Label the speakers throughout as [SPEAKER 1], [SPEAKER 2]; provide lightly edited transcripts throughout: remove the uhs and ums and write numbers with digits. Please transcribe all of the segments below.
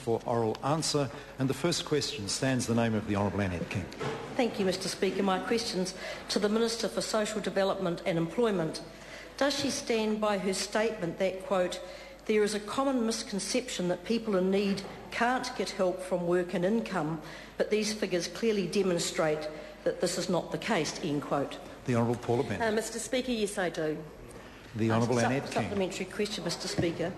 [SPEAKER 1] for oral answer. And the first question stands the name of the Honourable Annette King.
[SPEAKER 2] Thank you, Mr Speaker. My question's to the Minister for Social Development and Employment. Does she stand by her statement that, quote, there is a common misconception that people in need can't get help from work and income, but these figures clearly demonstrate that this is not the case, end quote?
[SPEAKER 1] The Honourable Paula Bennett.
[SPEAKER 3] Mr Speaker, yes I do.
[SPEAKER 1] The Honourable Annette King.
[SPEAKER 2] Supplementary question, Mr Speaker.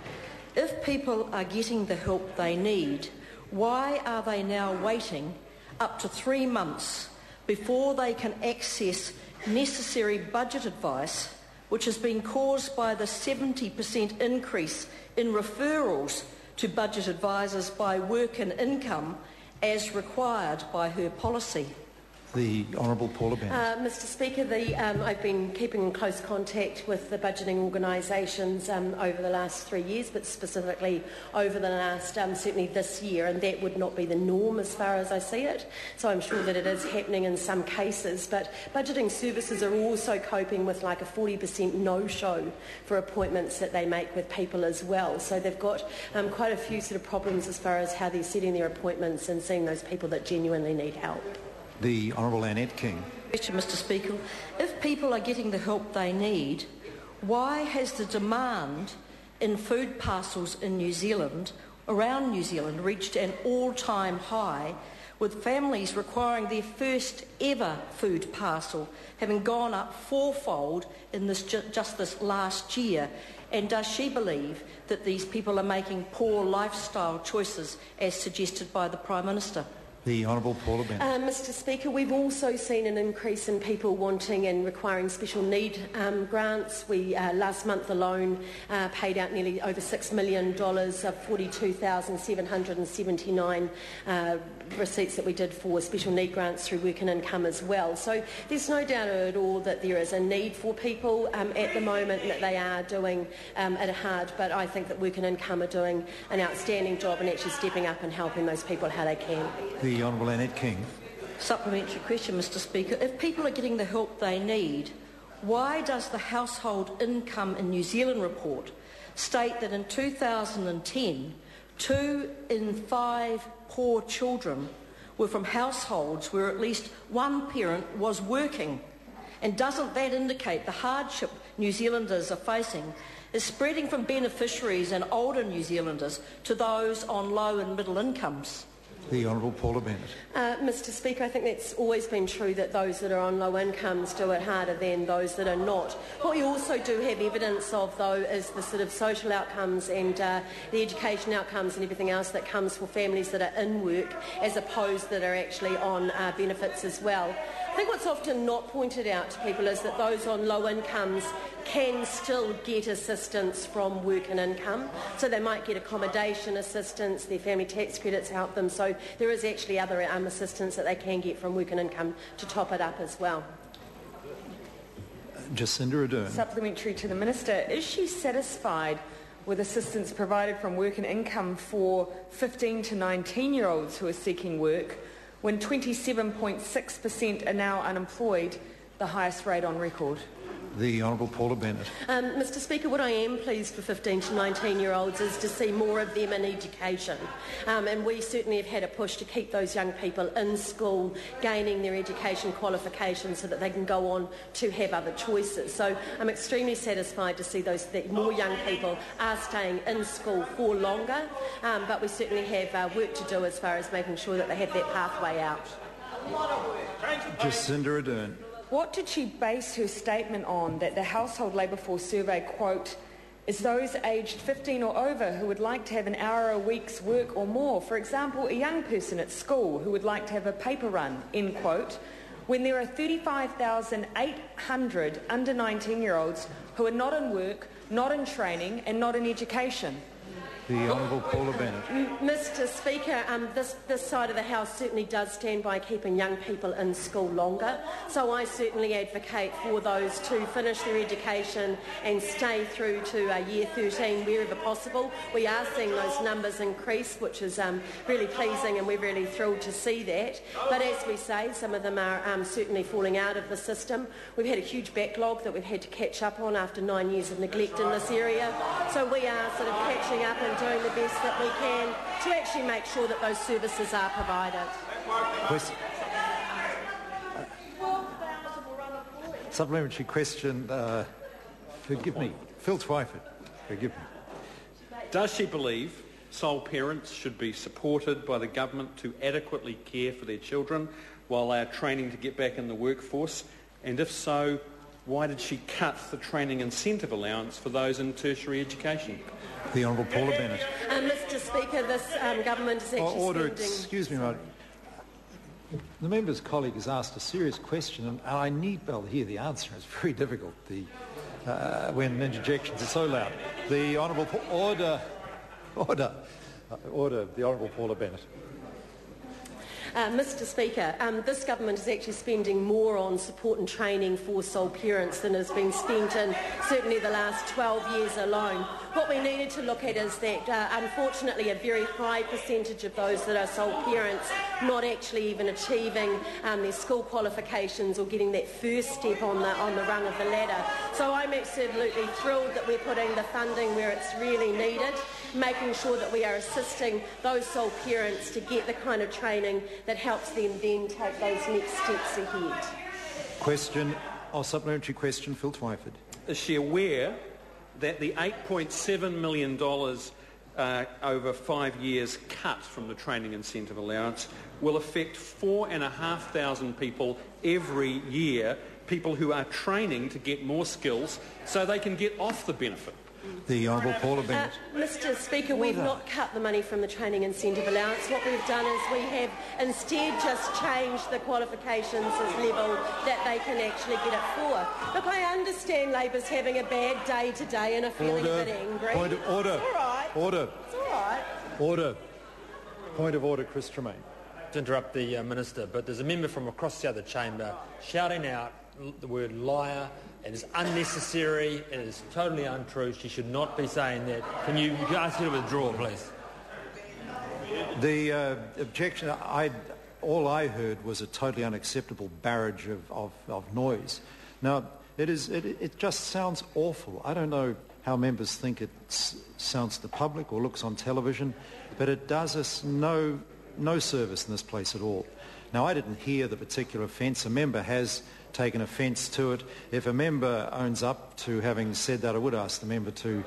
[SPEAKER 2] If people are getting the help they need, why are they now waiting up to 3 months before they can access necessary budget advice, which has been caused by the 70% increase in referrals to budget advisors by work and income as required by her policy?
[SPEAKER 1] The Honourable Paula Bennett.
[SPEAKER 3] Mr Speaker, I've been keeping in close contact with the budgeting organisations over the last 3 years, but specifically over the last, certainly this year, and that would not be the norm as far as I see it. So I'm sure that it is happening in some cases, but budgeting services are also coping with like a 40% no-show for appointments that they make with people as well. So they've got quite a few sort of problems as far as how they're setting their appointments and seeing those people that genuinely need help.
[SPEAKER 1] The Honourable Annette King.
[SPEAKER 2] Question, Mr Speaker. If people are getting the help they need, why has the demand in food parcels in New Zealand, around New Zealand, reached an all-time high, with families requiring their first ever food parcel having gone up fourfold in just this last year? And does she believe that these people are making poor lifestyle choices as suggested by the Prime Minister?
[SPEAKER 1] The Honourable Paula Bennett.
[SPEAKER 3] Mr Speaker, we've also seen an increase in people wanting and requiring special need grants. We, last month alone, paid out nearly over $6 million of 42,779 receipts that we did for special need grants through work and income as well. So there's no doubt at all that there is a need for people at the moment, and that they are doing it hard, but I think that work and income are doing an outstanding job and actually stepping up and helping those people how they can.
[SPEAKER 1] The Honourable Annette King.
[SPEAKER 2] Supplementary question, Mr Speaker. If people are getting the help they need, why does the Household Income in New Zealand report state that in 2010, 2 in 5 poor children were from households where at least one parent was working? And doesn't that indicate the hardship New Zealanders are facing is spreading from beneficiaries and older New Zealanders to those on low and middle incomes?
[SPEAKER 1] The Honourable Paula Bennett.
[SPEAKER 3] Mr Speaker, I think that's always been true, that those that are on low incomes do it harder than those that are not. What we also do have evidence of, though, is the sort of social outcomes and the education outcomes and everything else that comes for families that are in work as opposed that are actually on benefits as well. I think what's often not pointed out to people is that those on low incomes can still get assistance from work and income. So they might get accommodation assistance, their family tax credits help them, so there is actually other assistance that they can get from work and income to top it up as well.
[SPEAKER 1] Jacinda Ardern.
[SPEAKER 4] Supplementary to the Minister. Is she satisfied with assistance provided from work and income for 15 to 19-year-olds who are seeking work, when 27.6% are now unemployed, the highest rate on record?
[SPEAKER 1] The Honourable Paula Bennett.
[SPEAKER 3] Mr Speaker, what I am pleased for 15 to 19-year-olds is to see more of them in education. And we certainly have had a push to keep those young people in school, gaining their education qualifications so that they can go on to have other choices. So I'm extremely satisfied to see that more young people are staying in school for longer, but we certainly have work to do as far as making sure that they have that pathway out.
[SPEAKER 1] Jacinda Ardern.
[SPEAKER 4] What did she base her statement on that the Household Labour Force survey, quote, is those aged 15 or over who would like to have an hour a week's work or more? For example, a young person at school who would like to have a paper run, end quote, when there are 35,800 under 19-year-olds who are not in work, not in training and not in education.
[SPEAKER 1] The Honourable Paula Bennett.
[SPEAKER 3] Mr Speaker, this side of the House certainly does stand by keeping young people in school longer, so I certainly advocate for those to finish their education and stay through to year 13 wherever possible. We are seeing those numbers increase, which is really pleasing, and we're really thrilled to see that. But as we say, some of them are certainly falling out of the system. We've had a huge backlog that we've had to catch up on after 9 years of neglect in this area, so we are sort of catching up and doing the best that we can to actually make sure that those services are provided.
[SPEAKER 1] Supplementary question. Forgive me. Phil Twyford. Forgive me.
[SPEAKER 5] Does she believe sole parents should be supported by the government to adequately care for their children while they are training to get back in the workforce? And if so, why did she cut the training incentive allowance for those in tertiary education?
[SPEAKER 1] The Honourable Paula Bennett.
[SPEAKER 3] Mr Speaker, this government is actually
[SPEAKER 1] Order,
[SPEAKER 3] spending...
[SPEAKER 1] excuse me, Marty. The member's colleague has asked a serious question, and I need well hear the answer. It's very difficult when interjections are so loud. The Honourable Order. The Honourable Paula Bennett.
[SPEAKER 3] Mr Speaker, this government is actually spending more on support and training for sole parents than has been spent in certainly the last 12 years alone. What we needed to look at is that unfortunately a very high percentage of those that are sole parents not actually even achieving their school qualifications or getting that first step on the rung of the ladder. So I'm absolutely thrilled that we're putting the funding where it's really needed, making sure that we are assisting those sole parents to get the kind of training that helps them then take those next steps ahead.
[SPEAKER 1] Supplementary question, Phil Twyford.
[SPEAKER 5] Is she aware that the $8.7 million over 5 years cut from the training incentive allowance will affect 4,500 people every year, people who are training to get more skills so they can get off the benefit?
[SPEAKER 1] The Honourable Paula Bennett.
[SPEAKER 3] Mr Speaker, we've not cut the money from the training incentive allowance. What we've done is we have instead just changed the qualifications as level that they can actually get it for. Look, I understand Labor's having a bad day today and are feeling a bit angry.
[SPEAKER 1] Point of order.
[SPEAKER 3] It's all right.
[SPEAKER 1] Order.
[SPEAKER 3] It's all right.
[SPEAKER 1] Order. Point of order, Chris Tremaine.
[SPEAKER 6] To interrupt the Minister, but there's a member from across the other chamber shouting out the word liar. It is unnecessary. It is totally untrue. She should not be saying that. Can you ask her to withdraw, please?
[SPEAKER 1] The objection, all I heard was a totally unacceptable barrage of noise. Now, it just sounds awful. I don't know how members think it sounds to the public or looks on television, but it does us no service in this place at all. Now, I didn't hear the particular offence. A member has taken offence to it. If a member owns up to having said that, I would ask the member to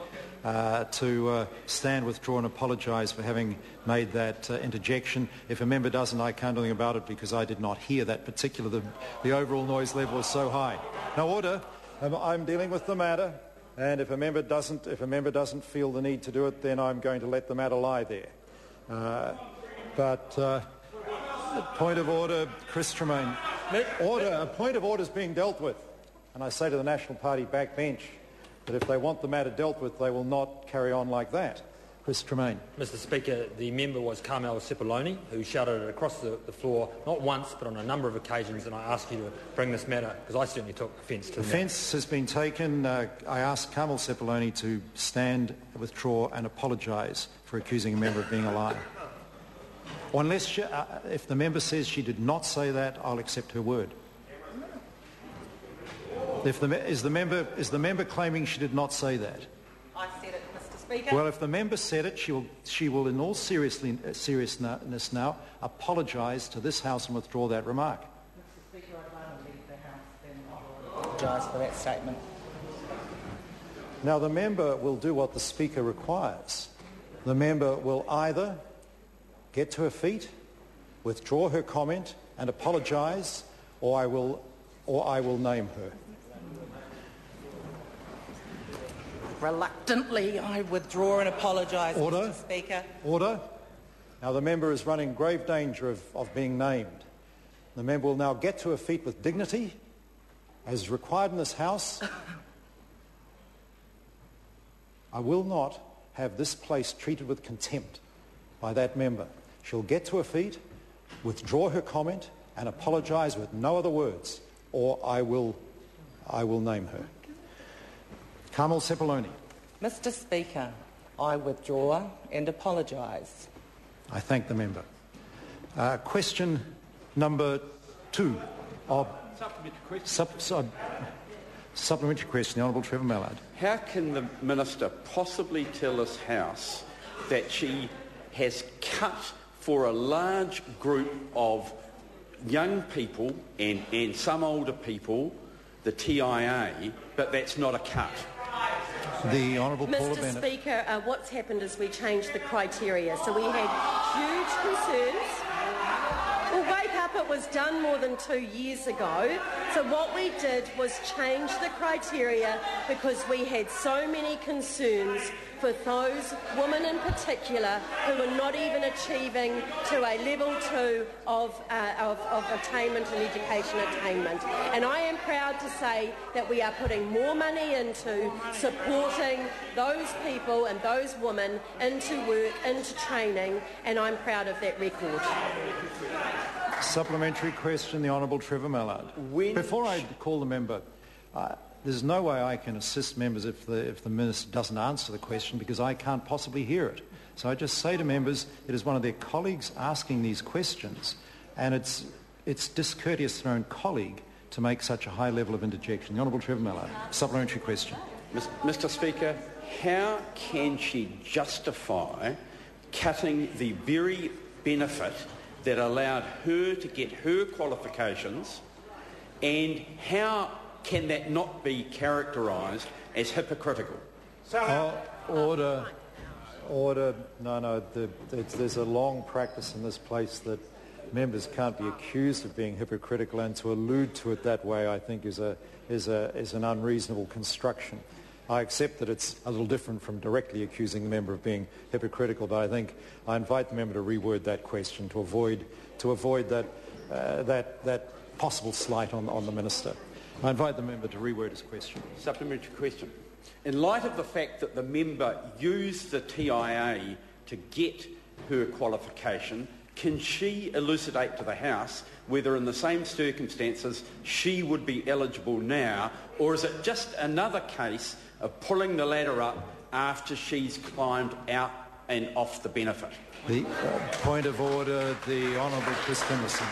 [SPEAKER 1] stand, withdraw and apologise for having made that interjection. If a member doesn't, I can't do anything about it because I did not hear that particular. The overall noise level was so high. Now, order. I'm dealing with the matter, and if a member doesn't feel the need to do it, then I'm going to let the matter lie there. Point of order, Chris Tremaine. Order. A point of order is being dealt with. And I say to the National Party backbench that if they want the matter dealt with, they will not carry on like that. Chris Tremaine.
[SPEAKER 6] Mr Speaker, the member was Carmel Cipollone, who shouted it across the floor, not once, but on a number of occasions, and I ask you to bring this matter, because I certainly took offence to the matter.
[SPEAKER 1] Offence has been taken. I ask Carmel Cipollone to stand, withdraw and apologise for accusing a member of being a liar. Unless if the member says she did not say that, I'll accept her word. Is the member claiming she did not say that?
[SPEAKER 7] I said it, Mr Speaker.
[SPEAKER 1] Well, if the member said it, she will in all seriousness now apologise to this House and withdraw that remark.
[SPEAKER 7] Mr Speaker, I'd rather leave the House than apologise for that statement.
[SPEAKER 1] Now, the member will do what the Speaker requires. The member will either get to her feet, withdraw her comment and apologise, or I will name her.
[SPEAKER 7] Reluctantly, I withdraw and apologise,
[SPEAKER 1] Order.
[SPEAKER 7] Mr Speaker.
[SPEAKER 1] Order. Now, the member is running grave danger of being named. The member will now get to her feet with dignity, as required in this House. I will not have this place treated with contempt by that member. She'll get to her feet, withdraw her comment and apologise with no other words, or I will name her. Carmel Cipollone.
[SPEAKER 7] Mr Speaker, I withdraw and apologise.
[SPEAKER 1] I thank the member. Question number 2 of supplementary question, the Honourable Trevor Mallard.
[SPEAKER 8] How can the Minister possibly tell this House that she has cut for a large group of young people and some older people the TIA, but that's not a cut.
[SPEAKER 1] The Honourable Paula Bennett.
[SPEAKER 3] Mr Speaker, what's happened is we changed the criteria. So we had huge concerns. Well, wake up, it was done more than 2 years ago. So what we did was change the criteria because we had so many concerns for those women in particular who were not even achieving to a level 2 of attainment and education attainment. And I am proud to say that we are putting more money into supporting those people and those women into work, into training, and I'm proud of that record.
[SPEAKER 1] Supplementary question, the Honourable Trevor Mallard. Before I call the member, there's no way I can assist members if the Minister doesn't answer the question because I can't possibly hear it. So I just say to members, it is one of their colleagues asking these questions, and it's discourteous to their own colleague to make such a high level of interjection. The Honourable Trevor Mallard, supplementary question.
[SPEAKER 8] Mr Speaker, how can she justify cutting the very benefit that allowed her to get her qualifications, and how can that not be characterised as hypocritical?
[SPEAKER 1] Order. No, there's a long practice in this place that members can't be accused of being hypocritical, and to allude to it that way I think is an unreasonable construction. I accept that it's a little different from directly accusing the member of being hypocritical, but I think I invite the member to reword that question to avoid that possible slight on the Minister. I invite the member to reword his question.
[SPEAKER 8] Supplementary question. In light of the fact that the member used the TIA to get her qualification, can she elucidate to the House whether in the same circumstances she would be eligible now, or is it just another case of pulling the ladder up after she's climbed out and off the benefit?
[SPEAKER 1] The point of order, the Honourable Chris Finlayson.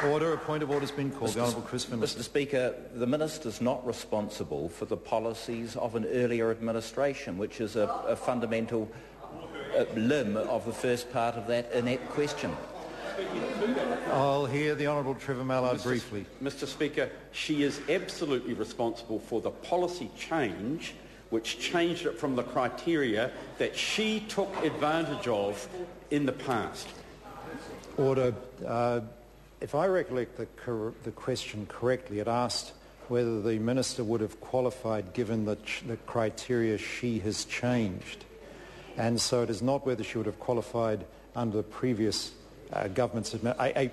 [SPEAKER 1] Order. A point of order has been called. The Honourable Chris Finlayson.
[SPEAKER 9] Mr Speaker, the Minister is not responsible for the policies of an earlier administration, which is a fundamental limb of the first part of that Annette question.
[SPEAKER 1] I'll hear the Honourable Trevor Mallard briefly.
[SPEAKER 8] Mr Speaker, she is absolutely responsible for the policy change which changed it from the criteria that she took advantage of in the past.
[SPEAKER 1] Order. If I recollect the question correctly, it asked whether the Minister would have qualified given the criteria she has changed. And so it is not whether she would have qualified under the previous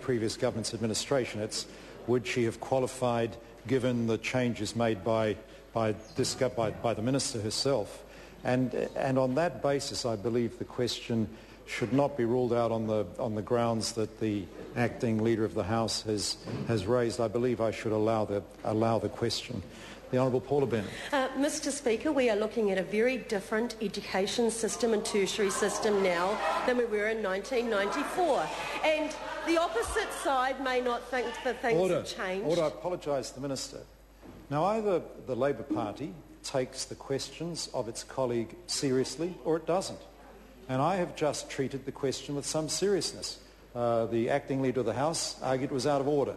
[SPEAKER 1] previous government's administration. It's would she have qualified given the changes made by the Minister herself. And on that basis, I believe the question should not be ruled out on the grounds that the acting Leader of the House has raised. I believe I should allow the question. The Honourable Paula Bennett.
[SPEAKER 3] Mr Speaker, we are looking at a very different education system and tertiary system now than we were in 1994. And the opposite side may not think that things have changed.
[SPEAKER 1] Order. I apologise to the Minister. Now, either the Labor Party takes the questions of its colleague seriously or it doesn't. And I have just treated the question with some seriousness. The acting Leader of the House argued it was out of order.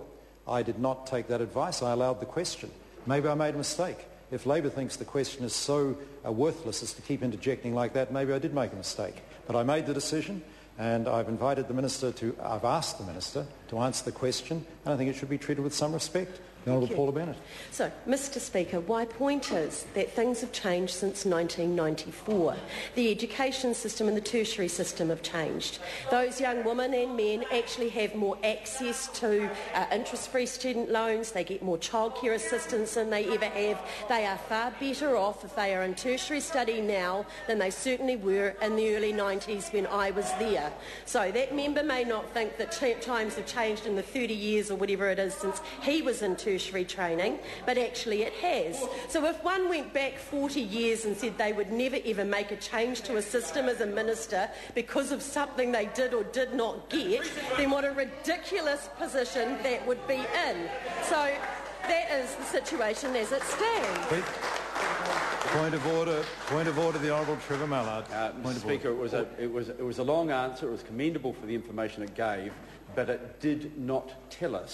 [SPEAKER 1] I did not take that advice. I allowed the question. Maybe I made a mistake. If Labor thinks the question is so worthless as to keep interjecting like that, maybe I did make a mistake. But I made the decision, and I've asked the Minister to answer the question, and I think it should be treated with some respect. The Honourable Paula Bennett.
[SPEAKER 3] So, Mr Speaker, my point is that things have changed since 1994. The education system and the tertiary system have changed. Those young women and men actually have more access to interest-free student loans. They get more childcare assistance than they ever have. They are far better off if they are in tertiary study now than they certainly were in the early 90s when I was there. So that member may not think that times have changed in the 30 years or whatever it is since he was in tertiary training, but actually it has. So if one went back 40 years and said they would never ever make a change to a system as a minister because of something they did or did not get, then what a ridiculous position that would be in. So that is the situation as it stands.
[SPEAKER 1] Point of order. Point of order. The Honourable Trevor Mallard.
[SPEAKER 8] Mr. Speaker, it was a long answer. It was commendable for the information it gave, but it did not tell us